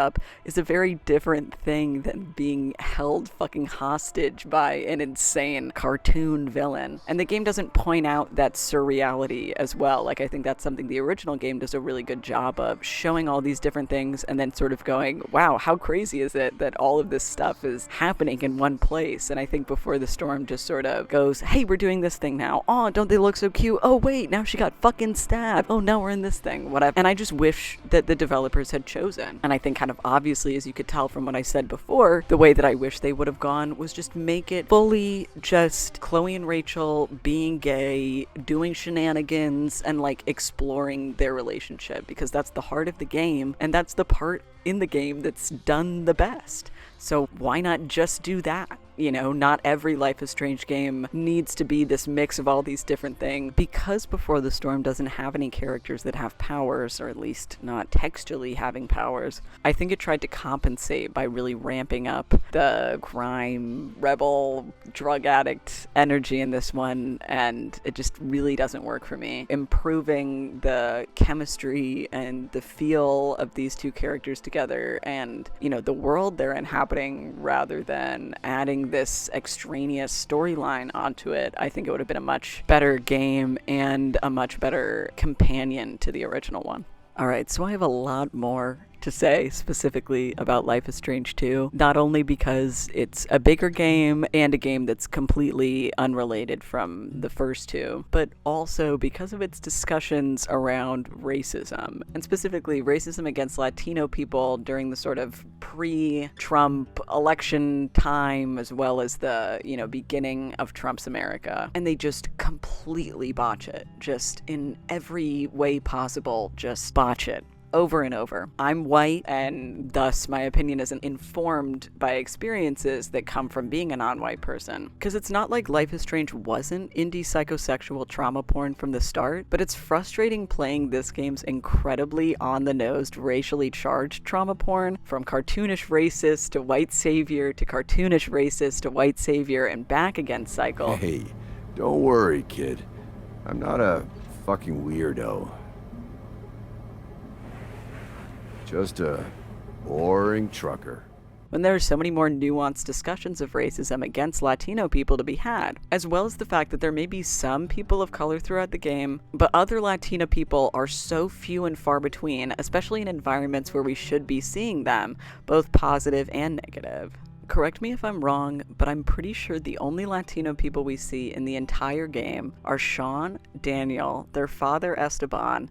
is a very different thing than being held fucking hostage by an insane cartoon villain. And the game doesn't point out that surreality as well. Like, I think that's something the original game does a really good job of, showing all these different things and then sort of going, wow, how crazy is it that all of this stuff is happening in one place? And I think Before the Storm just sort of goes, hey, we're doing this thing now. Oh, don't they look so cute? Oh, wait, now she got fucking stabbed. Oh, now we're in this thing. Whatever. And I just wish that the developers had chosen. And I think kind of obviously, as you could tell from what I said before, the way that I wish they would have gone was just make it fully just Chloe and Rachel being gay, doing shenanigans, and like exploring their relationship, because that's the heart of the game, and that's the part in the game that's done the best. So why not just do that? You know, not every Life is Strange game needs to be this mix of all these different things. Because Before the Storm doesn't have any characters that have powers, or at least not textually having powers, I think it tried to compensate by really ramping up the crime, rebel, drug addict energy in this one, and it just really doesn't work for me. Improving the chemistry and the feel of these two characters together, and, you know, the world they're inhabiting, rather than adding this extraneous storyline onto it, I think it would have been a much better game and a much better companion to the original one. Alright, so I have a lot more to say specifically about Life is Strange 2, not only because it's a bigger game and a game that's completely unrelated from the first two, but also because of its discussions around racism, and specifically racism against Latino people during the sort of pre-Trump election time, as well as the, you know, beginning of Trump's America. And they just completely botch it, just in every way possible, just botch it. Over and over. I'm white, and thus my opinion isn't informed by experiences that come from being a non-white person. Because it's not like Life is Strange wasn't indie psychosexual trauma porn from the start, but it's frustrating playing this game's incredibly on-the-nosed, racially charged trauma porn, from cartoonish racist to white savior to cartoonish racist to white savior and back again cycle. Hey, Don't worry, kid. I'm not a fucking weirdo. Just a boring trucker. When there are so many more nuanced discussions of racism against Latino people to be had, as well as the fact that there may be some people of color throughout the game, but other Latino people are so few and far between, especially in environments where we should be seeing them, both positive and negative. Correct me if I'm wrong, but I'm pretty sure the only Latino people we see in the entire game are Sean, Daniel, their father Esteban,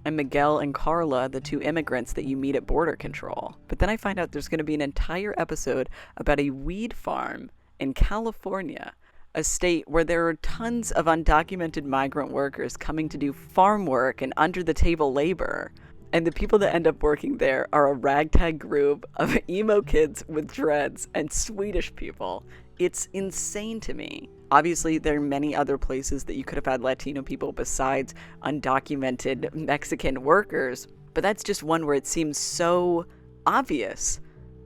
and Miguel and Carla, the two immigrants that you meet at border control. But then I find out there's going to be an entire episode about a weed farm in California, a state where there are tons of undocumented migrant workers coming to do farm work and under-the-table labor. And the people that end up working there are a ragtag group of emo kids with dreads and Swedish people. It's insane to me. Obviously, there are many other places that you could have had Latino people besides undocumented Mexican workers, but that's just one where it seems so obvious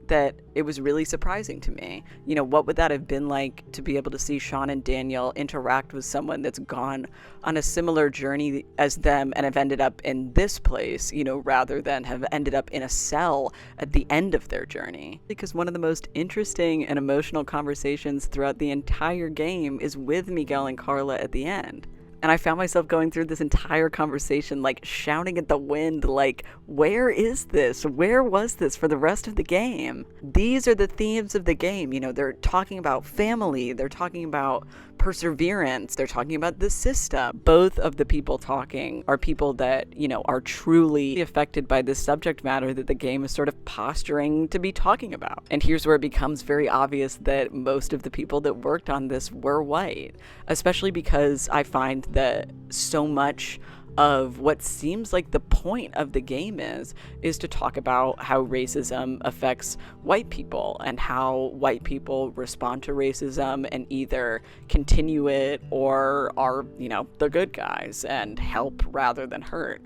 that it was really surprising to me. You know, what would that have been like to be able to see Sean and Daniel interact with someone that's gone on a similar journey as them and have ended up in this place, you know, rather than have ended up in a cell at the end of their journey? Because one of the most interesting and emotional conversations throughout the entire game is with Miguel and Carla at the end. And I found myself going through this entire conversation, like shouting at the wind, like, where is this? Where was this for the rest of the game? These are the themes of the game. You know, they're talking about family. They're talking about perseverance. They're talking about the system. Both of the people talking are people that, you know, are truly affected by this subject matter that the game is sort of posturing to be talking about. And here's where it becomes very obvious that most of the people that worked on this were white, especially because I find that so much of what seems like the point of the game is to talk about how racism affects white people and how white people respond to racism and either continue it or are, you know, the good guys and help rather than hurt.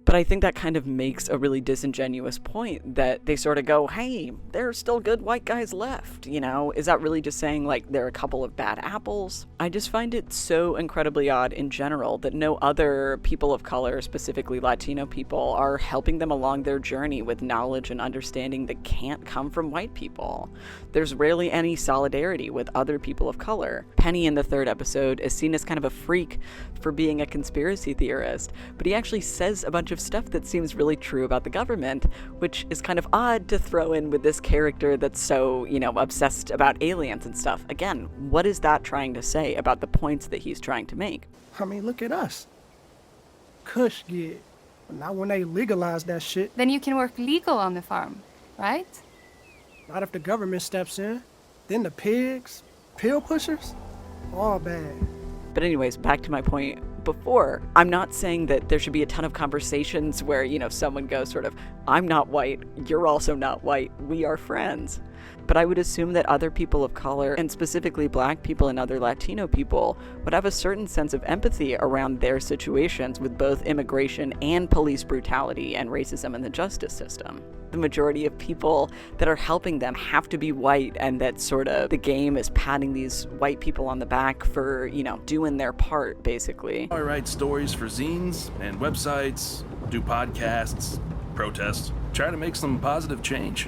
But I think that kind of makes a really disingenuous point that they sort of go, hey, there are still good white guys left, you know? Is that really just saying, like, there are a couple of bad apples? I just find it so incredibly odd in general that no other people of color, specifically Latino people, are helping them along their journey with knowledge and understanding that can't come from white people. There's rarely any solidarity with other people of color. Penny in the third episode is seen as kind of a freak for being a conspiracy theorist, but he actually says a bunch of stuff that seems really true about the government, which is kind of odd to throw in with this character that's so, you know, obsessed about aliens and stuff. Again, what is that trying to say about the points that he's trying to make? I mean, look at us. Cush gig. But not when they legalize that shit. Then you can work legal on the farm, right? Not if the government steps in. Then the pigs, pill pushers, all bad. But anyways, back to my point before, I'm not saying that there should be a ton of conversations where, you know, someone goes sort of, I'm not white, you're also not white, we are friends. But I would assume that other people of color, and specifically black people and other Latino people, would have a certain sense of empathy around their situations with both immigration and police brutality and racism in the justice system. The majority of people that are helping them have to be white, and that sort of the game is patting these white people on the back for, you know, doing their part, basically. I write stories for zines and websites, do podcasts, protest, try to make some positive change.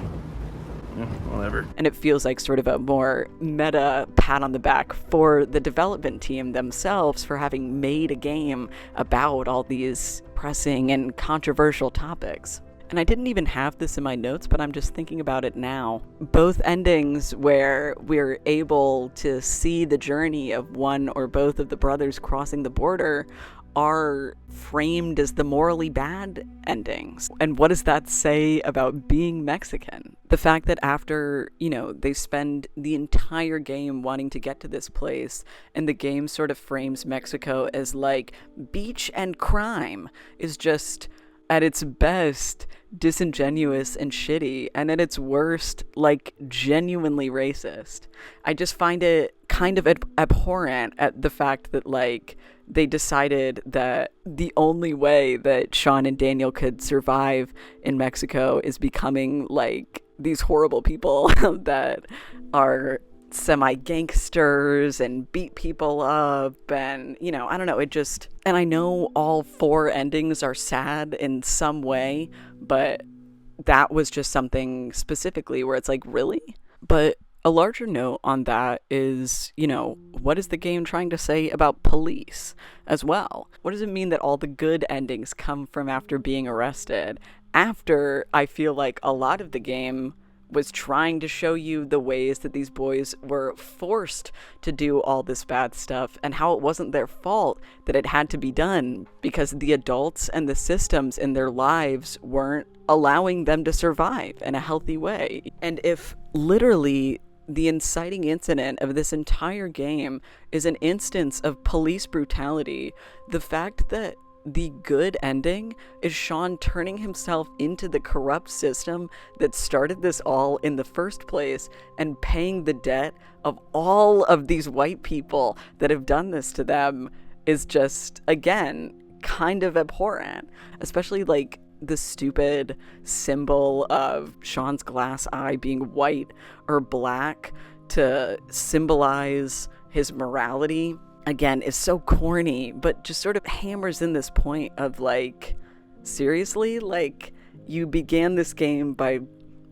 Whatever. And it feels like sort of a more meta pat on the back for the development team themselves for having made a game about all these pressing and controversial topics. And I didn't even have this in my notes, but I'm just thinking about it now. Both endings where we're able to see the journey of one or both of the brothers crossing the border are framed as the morally bad endings. And what does that say about being Mexican? The fact that after, you know, they spend the entire game wanting to get to this place, and the game sort of frames Mexico as like beach and crime, is just at its best disingenuous and shitty, and at its worst, like, genuinely racist. I just find it kind of abhorrent at the fact that, like, they decided that the only way that Sean and Daniel could survive in Mexico is becoming, like, these horrible people that are semi-gangsters and beat people up, and, you know, I don't know, it just... And I know all 4 endings are sad in some way, but that was just something specifically where it's like, really? But a larger note on that is, you know, what is the game trying to say about police as well? What does it mean that all the good endings come from after being arrested? After I feel like a lot of the game was trying to show you the ways that these boys were forced to do all this bad stuff and how it wasn't their fault that it had to be done because the adults and the systems in their lives weren't allowing them to survive in a healthy way. And if literally the inciting incident of this entire game is an instance of police brutality, the fact that the good ending is Sean turning himself into the corrupt system that started this all in the first place and paying the debt of all of these white people that have done this to them is just, again, kind of abhorrent. Especially like the stupid symbol of Sean's glass eye being white or black to symbolize his morality, again, is so corny, but just sort of hammers in this point of like, seriously, like, you began this game by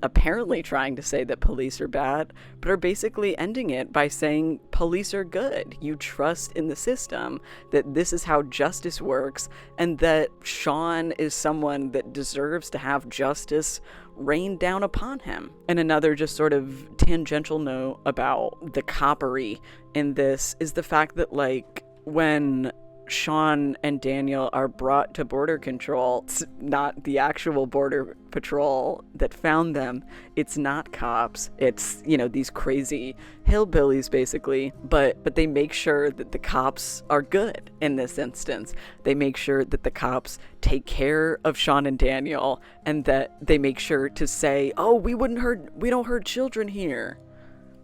apparently trying to say that police are bad, but are basically ending it by saying police are good. You trust in the system, that this is how justice works, and that Sean is someone that deserves to have justice rained down upon him. And another just sort of tangential note about the coppery in this is the fact that, like, when Sean and Daniel are brought to border control, it's not the actual border patrol that found them. It's not cops. It's, you know, these crazy hillbillies basically, but they make sure that the cops are good in this instance. They make sure that the cops take care of Sean and Daniel, and that they make sure to say, oh, we don't hurt children here.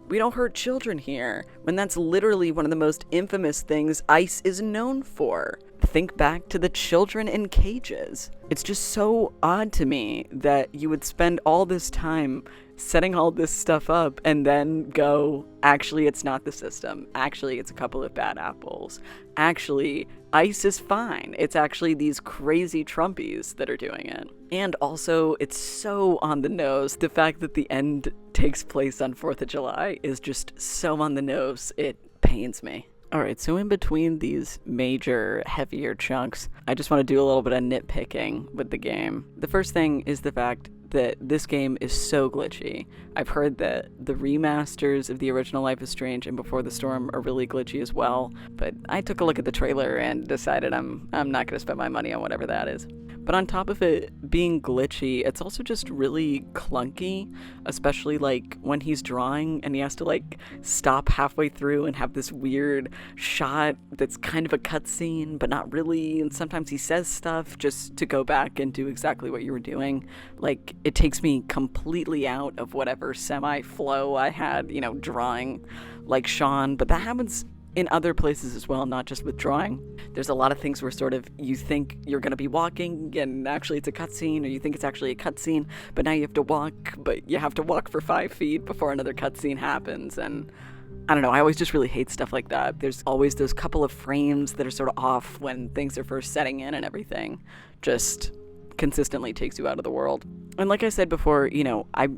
We don't hurt children here, when that's literally one of the most infamous things ICE is known for. Think back to the children in cages. It's just so odd to me that you would spend all this time setting all this stuff up and then go, actually, it's not the system. Actually, it's a couple of bad apples. Actually, ICE is fine. It's actually these crazy Trumpies that are doing it. And also, it's so on the nose. The fact that the end takes place on 4th of July is just so on the nose. It pains me. Alright, so in between these major, heavier chunks, I just want to do a little bit of nitpicking with the game. The first thing is the fact that this game is so glitchy. I've heard that the remasters of the original Life is Strange and Before the Storm are really glitchy as well, but I took a look at the trailer and decided I'm not going to spend my money on whatever that is. But on top of it being glitchy, it's also just really clunky, especially like when he's drawing and he has to like stop halfway through and have this weird shot that's kind of a cutscene, but not really. And sometimes he says stuff just to go back and do exactly what you were doing. Like, it takes me completely out of whatever semi-flow I had, you know, drawing like Sean. But that happens in other places as well, not just with drawing. There's a lot of things where sort of you think you're going to be walking and actually it's a cutscene, or you think it's actually a cutscene, but now you have to walk, but you have to walk for 5 feet before another cutscene happens. And I don't know, I always just really hate stuff like that. There's always those couple of frames that are sort of off when things are first setting in, and everything just consistently takes you out of the world. And like I said before, you know, I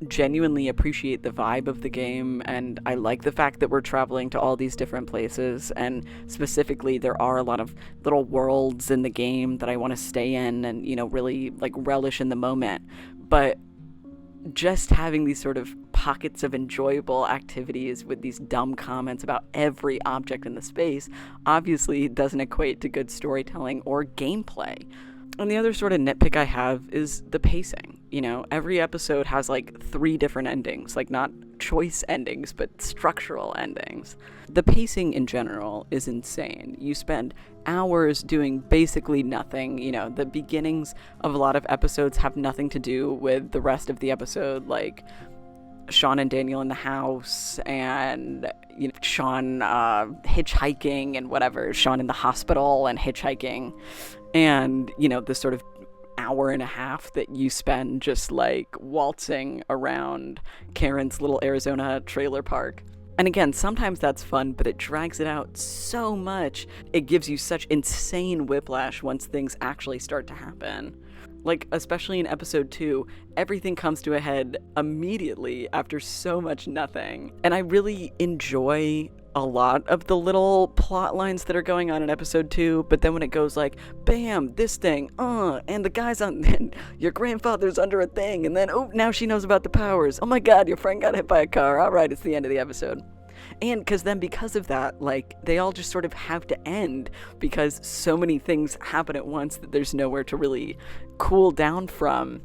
genuinely appreciate the vibe of the game, and I like the fact that we're traveling to all these different places, and specifically there are a lot of little worlds in the game that I want to stay in and, you know, really like relish in the moment. But just having these sort of pockets of enjoyable activities with these dumb comments about every object in the space obviously doesn't equate to good storytelling or gameplay. And the other sort of nitpick I have is the pacing. You know, every episode has like 3 different endings, like not choice endings, but structural endings. The pacing in general is insane. You spend hours doing basically nothing. You know, the beginnings of a lot of episodes have nothing to do with the rest of the episode, like Sean and Daniel in the house, and, you know, Sean hitchhiking and whatever, Sean in the hospital and hitchhiking, and, you know, this sort of hour and a half that you spend just like waltzing around Karen's little Arizona trailer park. And again, sometimes that's fun, but it drags it out so much. It gives you such insane whiplash once things actually start to happen. Like, especially in episode 2, everything comes to a head immediately after so much nothing. And I really enjoy a lot of the little plot lines that are going on in episode 2, but then when it goes like, bam, this thing, and the guy's on, and your grandfather's under a thing, and then, oh, now she knows about the powers. Oh my god, your friend got hit by a car. All right, it's the end of the episode. And because of that, like, they all just sort of have to end because so many things happen at once that there's nowhere to really cool down from.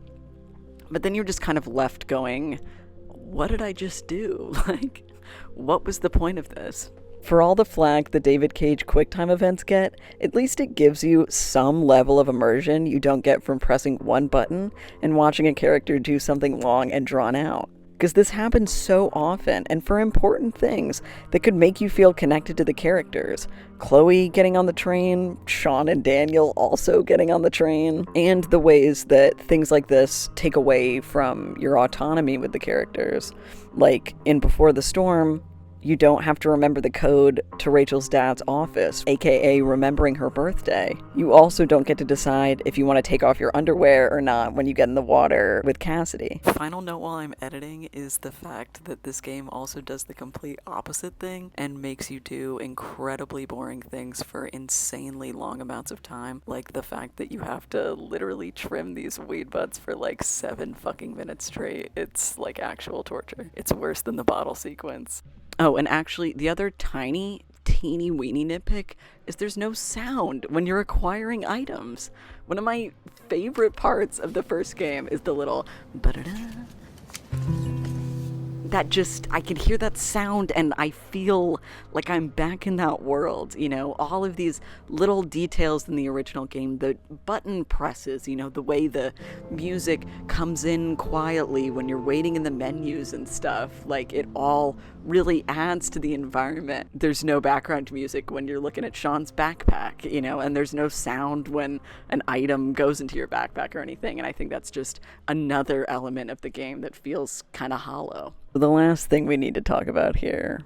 But then you're just kind of left going, what did I just do? Like, what was the point of this? For all the flack the David Cage QuickTime events get, at least it gives you some level of immersion you don't get from pressing one button and watching a character do something long and drawn out. Because this happens so often, and for important things that could make you feel connected to the characters. Chloe getting on the train, Sean and Daniel also getting on the train, and the ways that things like this take away from your autonomy with the characters. Like in Before the Storm, you don't have to remember the code to Rachel's dad's office, aka remembering her birthday. You also don't get to decide if you want to take off your underwear or not when you get in the water with Cassidy. Final note while I'm editing is the fact that this game also does the complete opposite thing and makes you do incredibly boring things for insanely long amounts of time, like the fact that you have to literally trim these weed butts for like 7 fucking minutes straight. It's like actual torture. It's worse than the bottle sequence. Oh, and actually, the other teeny weeny nitpick is there's no sound when you're acquiring items. One of my favorite parts of the first game is the little ba-da-da. That just, I can hear that sound and I feel like I'm back in that world, you know, all of these little details in the original game, the button presses, you know, the way the music comes in quietly when you're waiting in the menus and stuff, like it all really adds to the environment. There's no background music when you're looking at Sean's backpack, you know, and there's no sound when an item goes into your backpack or anything, and I think that's just another element of the game that feels kind of hollow. The last thing we need to talk about here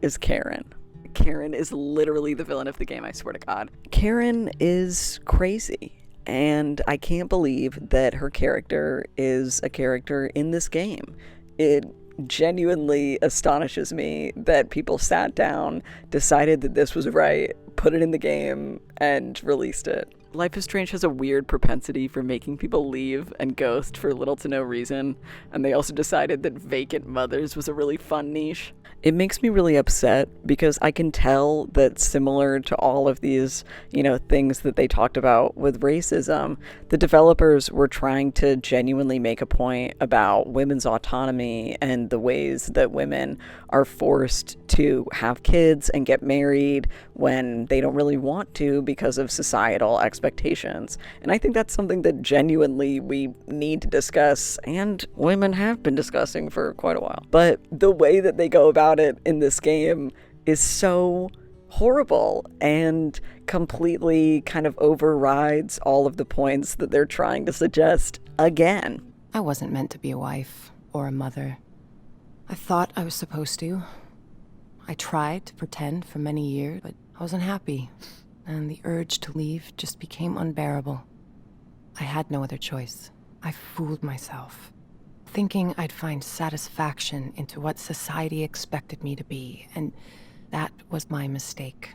is Karen. Karen is literally the villain of the game, I swear to God. Karen is crazy, and I can't believe that her character is a character in this game. It genuinely astonishes me that people sat down, decided that this was right, put it in the game, and released it. Life is Strange has a weird propensity for making people leave and ghost for little to no reason, and they also decided that vacant mothers was a really fun niche. It makes me really upset because I can tell that similar to all of these, you know, things that they talked about with racism, the developers were trying to genuinely make a point about women's autonomy and the ways that women are forced to have kids and get married when they don't really want to because of societal expectations. And I think that's something that genuinely we need to discuss, and women have been discussing for quite a while. But the way that they go about it in this game is so horrible and completely kind of overrides all of the points that they're trying to suggest again. I wasn't meant to be a wife or a mother. I thought I was supposed to. I tried to pretend for many years, but I wasn't happy, and the urge to leave just became unbearable. I had no other choice. I fooled myself, thinking I'd find satisfaction into what society expected me to be, and that was my mistake.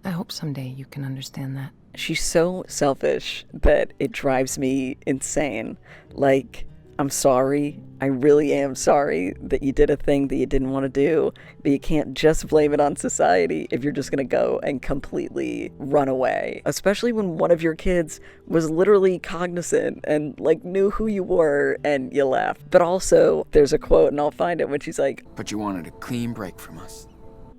I hope someday you can understand that. She's so selfish that it drives me insane. Like, I'm sorry. I really am sorry that you did a thing that you didn't want to do, but you can't just blame it on society if you're just going to go and completely run away. Especially when one of your kids was literally cognizant and like knew who you were and you left. But also, there's a quote, and I'll find it, when she's like, "But you wanted a clean break from us."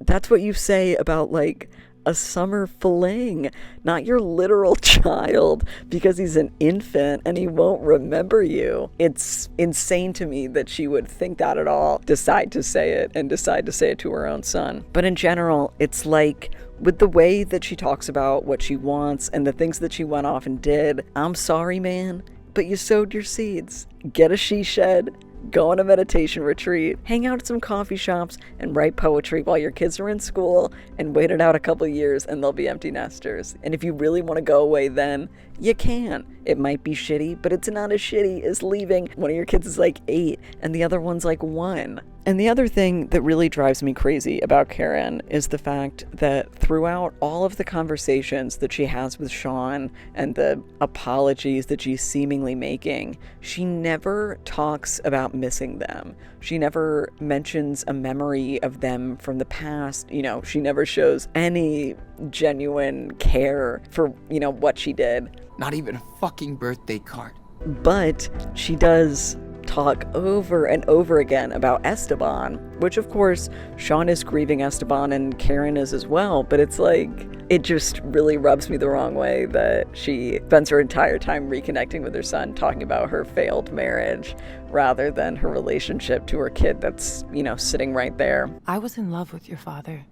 That's what you say about like a summer fling, not your literal child, because he's an infant and he won't remember you. It's insane to me that she would think that at all, decide to say it to her own son. But in general, it's like, with the way that she talks about what she wants and the things that she went off and did, I'm sorry, man, but you sowed your seeds. Get a she shed, go on a meditation retreat, hang out at some coffee shops, and write poetry while your kids are in school, and wait it out a couple years and they'll be empty nesters. And if you really want to go away then, you can. It might be shitty, but it's not as shitty as leaving. One of your kids is like 8 and the other one's like 1. And the other thing that really drives me crazy about Karen is the fact that throughout all of the conversations that she has with Sean and the apologies that she's seemingly making, she never talks about missing them. She never mentions a memory of them from the past. You know, she never shows any genuine care for, you know, what she did. Not even a fucking birthday card. But she does talk over and over again about Esteban, which of course Sean is grieving Esteban and Karen is as well, but it's like, it just really rubs me the wrong way that she spends her entire time reconnecting with her son talking about her failed marriage rather than her relationship to her kid that's, you know, sitting right there. I was in love with your father.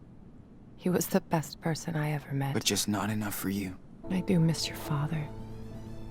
He was the best person I ever met. But just not enough for you. I do miss your father.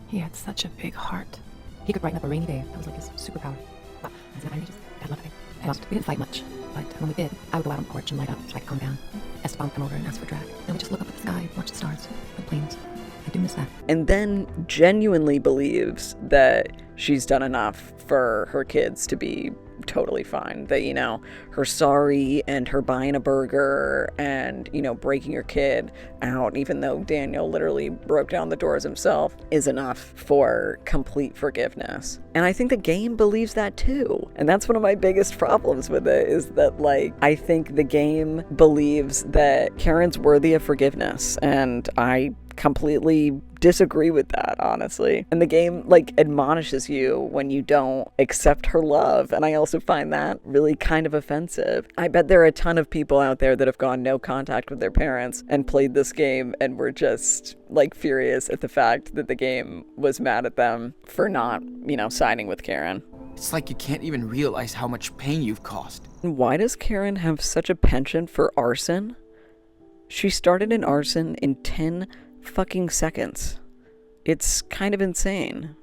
He had such a big heart. He could brighten up a rainy day. That was like his superpower. Well, I love it. And we didn't fight much, but when we did, I would go out on the porch and light up so I could calm down. Esteban would come over and ask for drag. And we just look up at the sky, watch the stars, the planes. I do miss that. And then genuinely believes that she's done enough for her kids to be totally fine. That, you know, her sorry and her buying a burger and, you know, breaking her kid out, even though Daniel literally broke down the doors himself, is enough for complete forgiveness. And I think the game believes that too. And that's one of my biggest problems with it, is that, like, I think the game believes that Karen's worthy of forgiveness. And I completely disagree with that, honestly. And the game, like, admonishes you when you don't accept her love, and I also find that really kind of offensive. I bet there are a ton of people out there that have gone no contact with their parents and played this game and were just, like, furious at the fact that the game was mad at them for not, you know, siding with Karen. It's like you can't even realize how much pain you've caused. Why does Karen have such a penchant for arson? She started in arson in 10 fucking seconds. It's kind of insane.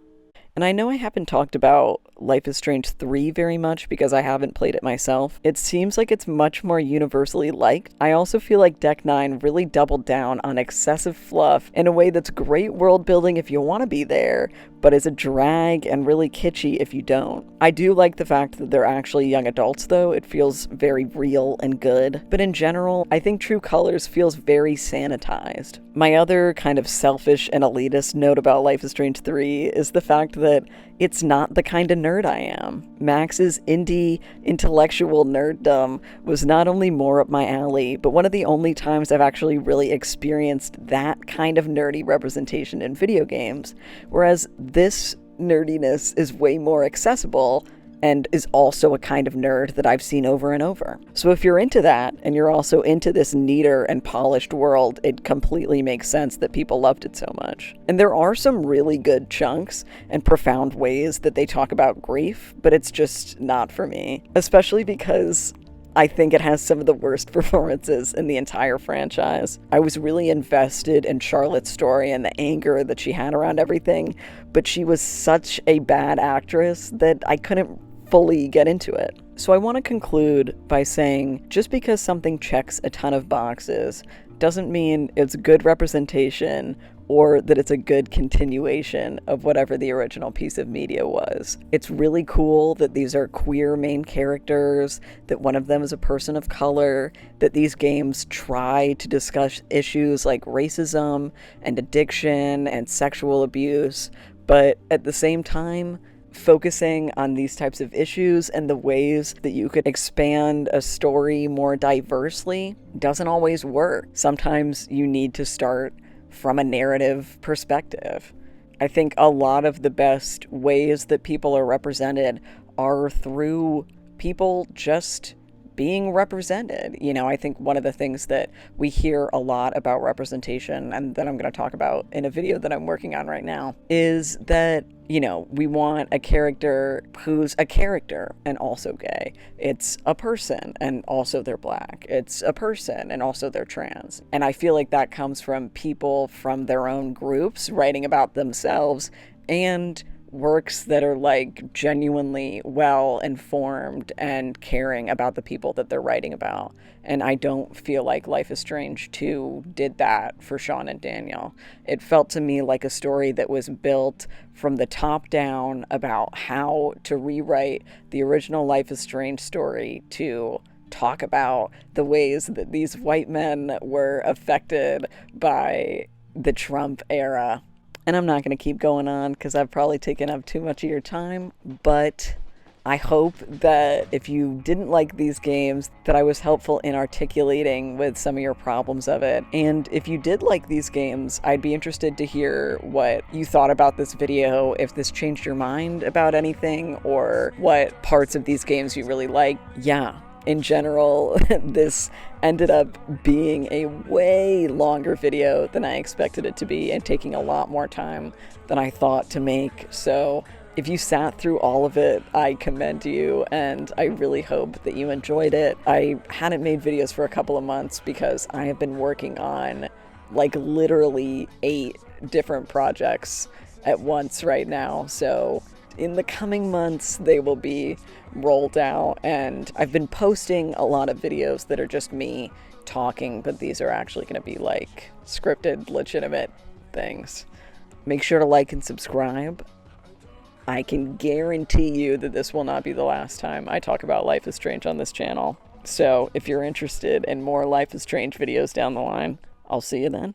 And I know I haven't talked about Life is Strange 3 very much because I haven't played it myself. It seems like it's much more universally liked. I also feel like Deck 9 really doubled down on excessive fluff in a way that's great world building if you want to be there, but is a drag and really kitschy if you don't. I do like the fact that they're actually young adults though. It feels very real and good. But in general, I think True Colors feels very sanitized. My other kind of selfish and elitist note about Life is Strange 3 is the fact that it's not the kind of nerd I am. Max's indie intellectual nerddom was not only more up my alley, but one of the only times I've actually really experienced that kind of nerdy representation in video games, whereas this nerdiness is way more accessible and is also a kind of nerd that I've seen over and over. So if you're into that, and you're also into this neater and polished world, it completely makes sense that people loved it so much. And there are some really good chunks and profound ways that they talk about grief, but it's just not for me. Especially because I think it has some of the worst performances in the entire franchise. I was really invested in Charlotte's story and the anger that she had around everything, but she was such a bad actress that I couldn't fully get into it. So I want to conclude by saying, just because something checks a ton of boxes doesn't mean it's good representation or that it's a good continuation of whatever the original piece of media was. It's really cool that these are queer main characters, that one of them is a person of color, that these games try to discuss issues like racism and addiction and sexual abuse, but at the same time, focusing on these types of issues and the ways that you could expand a story more diversely doesn't always work. Sometimes you need to start from a narrative perspective. I think a lot of the best ways that people are represented are through people just being represented. You know, I think one of the things that we hear a lot about representation, and that I'm going to talk about in a video that I'm working on right now, is that, you know, we want a character who's a character and also gay. It's a person and also they're black. It's a person and also they're trans. And I feel like that comes from people from their own groups writing about themselves and works that are like genuinely well informed and caring about the people that they're writing about. And I don't feel like Life is Strange 2 did that for Sean and Daniel. It felt to me like a story that was built from the top down about how to rewrite the original Life is Strange story to talk about the ways that these white men were affected by the Trump era. And I'm not going to keep going on because I've probably taken up too much of your time, but I hope that if you didn't like these games, that I was helpful in articulating with some of your problems of it. And if you did like these games, I'd be interested to hear what you thought about this video, if this changed your mind about anything, or what parts of these games you really like. Yeah. In general, this ended up being a way longer video than I expected it to be and taking a lot more time than I thought to make. So if you sat through all of it, I commend you, and I really hope that you enjoyed it. I hadn't made videos for a couple of months because I have been working on like literally 8 different projects at once right now. So in the coming months, they will be rolled out, and I've been posting a lot of videos that are just me talking, but these are actually going to be like scripted, legitimate things. Make sure to like and subscribe. I can guarantee you that this will not be the last time I talk about Life is Strange on this channel. So if you're interested in more Life is Strange videos down the line, I'll see you then.